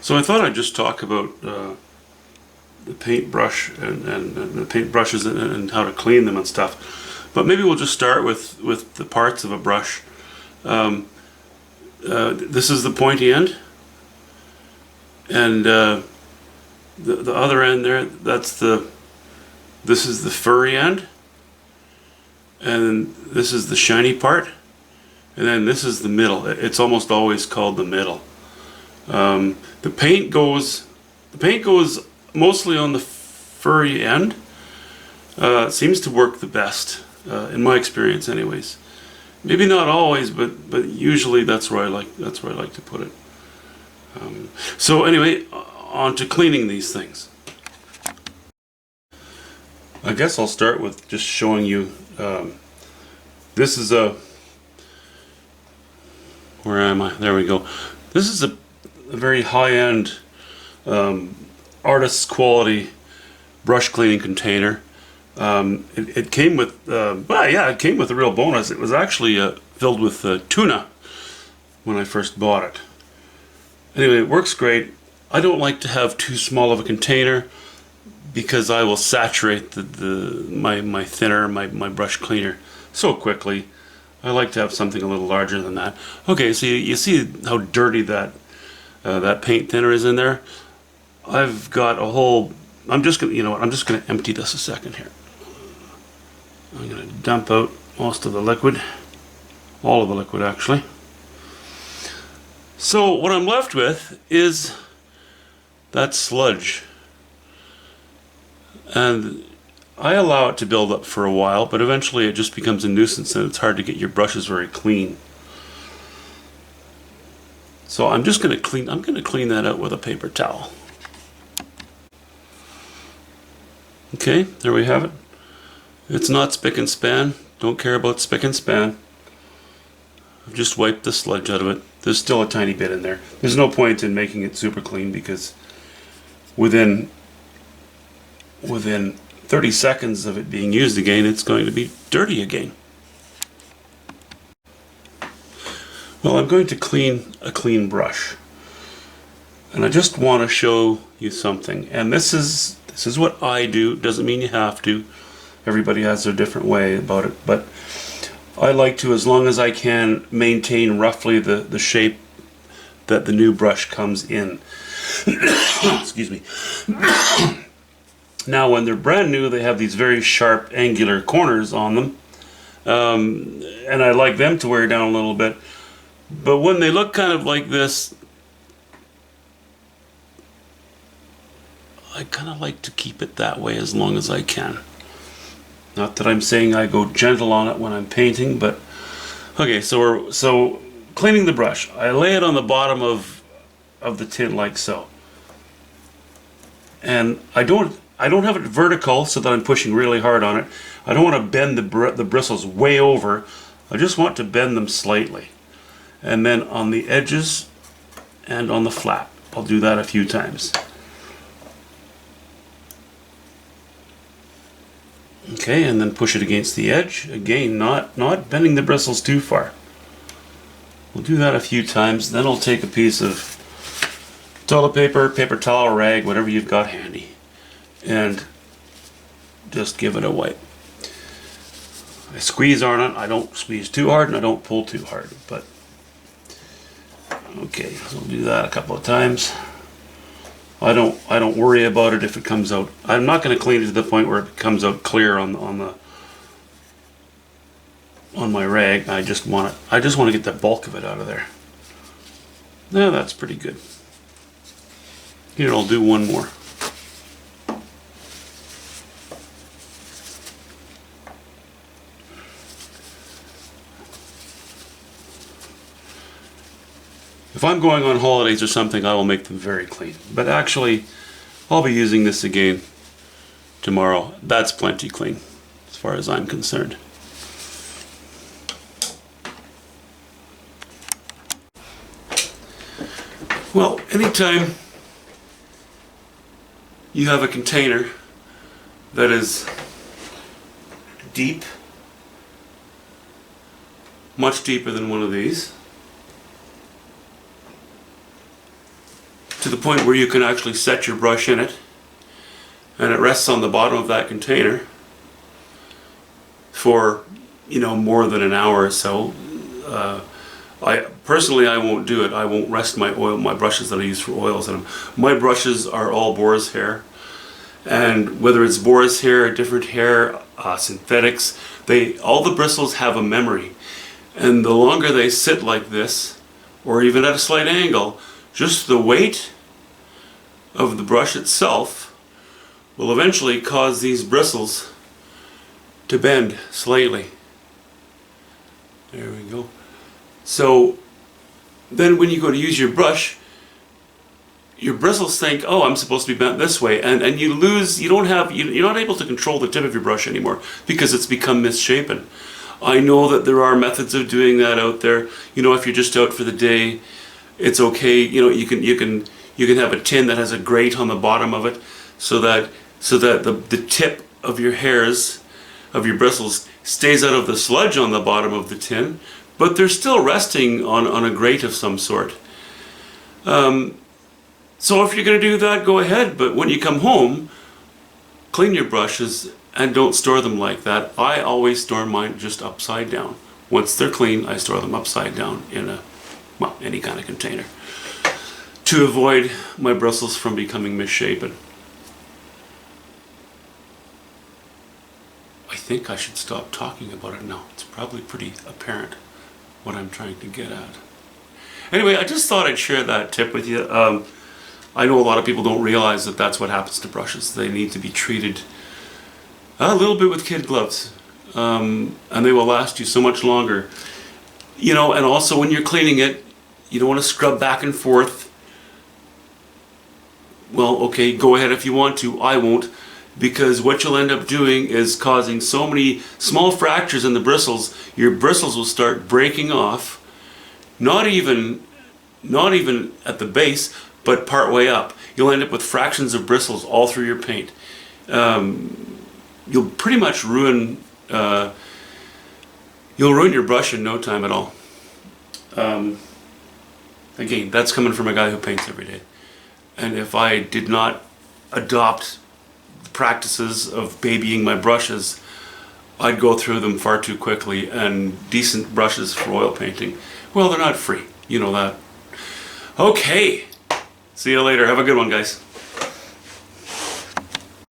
So I thought I'd just talk about the paintbrush and the paintbrushes and how to clean them and stuff. But maybe we'll just start with the parts of a brush. This is the pointy end, and the other end there, this is the furry end, and this is the shiny part, and then this is the middle. It's almost always called the middle. The paint goes mostly on the furry end. It seems to work the best, in my experience, anyways. Maybe not always, but usually that's where I like to put it. So anyway, on to cleaning these things. I guess I'll start with just showing you. This is a. Where am I? There we go. This is a very high-end, artist's quality brush cleaning container. It came with, it came with a real bonus. It was actually filled with tuna when I first bought it. Anyway, it works great. I don't like to have too small of a container because I will saturate my thinner, my brush cleaner so quickly. I like to have something a little larger than that. Okay, so you see how dirty that paint thinner is in there. I've got a whole. I'm just gonna empty this a second here. I'm gonna dump out most of the liquid, all of the liquid actually. So what I'm left with is that sludge, and I allow it to build up for a while, but eventually it just becomes a nuisance and it's hard to get your brushes very clean. So I'm gonna clean that out with a paper towel. Okay, there we have it. It's not spick and span. Don't care about spick and span. I've just wiped the sludge out of it. There's still a tiny bit in there. There's no point in making it super clean because within 30 seconds of it being used again, it's going to be dirty again. Well, I'm going to clean a clean brush. And I just want to show you something. And this is what I do. Doesn't mean you have to. Everybody has their different way about it. But I like to, as long as I can, maintain roughly the shape that the new brush comes in. Excuse me. Now, when they're brand new, they have these very sharp, angular corners on them. And I like them to wear down a little bit. But when they look kind of like this, I kind of like to keep it that way as long as I can. Not that I'm saying I go gentle on it when I'm painting, but okay. So cleaning the brush, I lay it on the bottom of the tin like so, and I don't have it vertical so that I'm pushing really hard on it. I don't want to bend the bristles way over. I just want to bend them slightly, and then on the edges and on the flat, I'll do that a few times. Okay, and then push it against the edge. Again, not bending the bristles too far. We'll do that a few times. Then I'll take a piece of toilet paper, paper towel, rag, whatever you've got handy, and just give it a wipe. I squeeze on it. I don't squeeze too hard and I don't pull too hard. But okay, so I'll do that a couple of times. I don't worry about it if it comes out. I'm not going to clean it to the point where it comes out clear on my rag. I just want to get the bulk of it out of there. Yeah, that's pretty good. Here, I'll do one more. If I'm going on holidays or something, I will make them very clean. But actually, I'll be using this again tomorrow. That's plenty clean, as far as I'm concerned. Well, anytime you have a container that is deep, much deeper than one of these, to the point where you can actually set your brush in it, and it rests on the bottom of that container for, more than an hour or so. I won't do it. I won't rest my brushes that I use for oils in them. My brushes are all boar's hair, and whether it's boar's hair, a different hair, synthetics, all the bristles have a memory, and the longer they sit like this, or even at a slight angle, just the weight of the brush itself will eventually cause these bristles to bend slightly. There we go. So then when you go to use your brush, your bristles think, oh, I'm supposed to be bent this way, and you're not able to control the tip of your brush anymore because it's become misshapen. I know that there are methods of doing that out there. If you're just out for the day, it's okay. You can have a tin that has a grate on the bottom of it, so that the tip of your hairs, of your bristles, stays out of the sludge on the bottom of the tin, but they're still resting on a grate of some sort. So if you're going to do that, go ahead, but when you come home, clean your brushes and don't store them like that. I always store mine just upside down. Once they're clean, I store them upside down in any kind of container to avoid my bristles from becoming misshapen. I think I should stop talking about it now. It's probably pretty apparent what I'm trying to get at. Anyway, I just thought I'd share that tip with you. I know a lot of people don't realize that that's what happens to brushes. They need to be treated a little bit with kid gloves, and they will last you so much longer. And also when you're cleaning it, you don't want to scrub back and forth. Well, okay, go ahead if you want to. I won't, because what you'll end up doing is causing so many small fractures in the bristles. Your bristles will start breaking off, not even at the base, but part way up. You'll end up with fractions of bristles all through your paint. You'll pretty much ruin your brush in no time at all. Again, that's coming from a guy who paints every day. And if I did not adopt the practices of babying my brushes, I'd go through them far too quickly. And decent brushes for oil painting, well, they're not free. You know that. Okay. See you later. Have a good one, guys.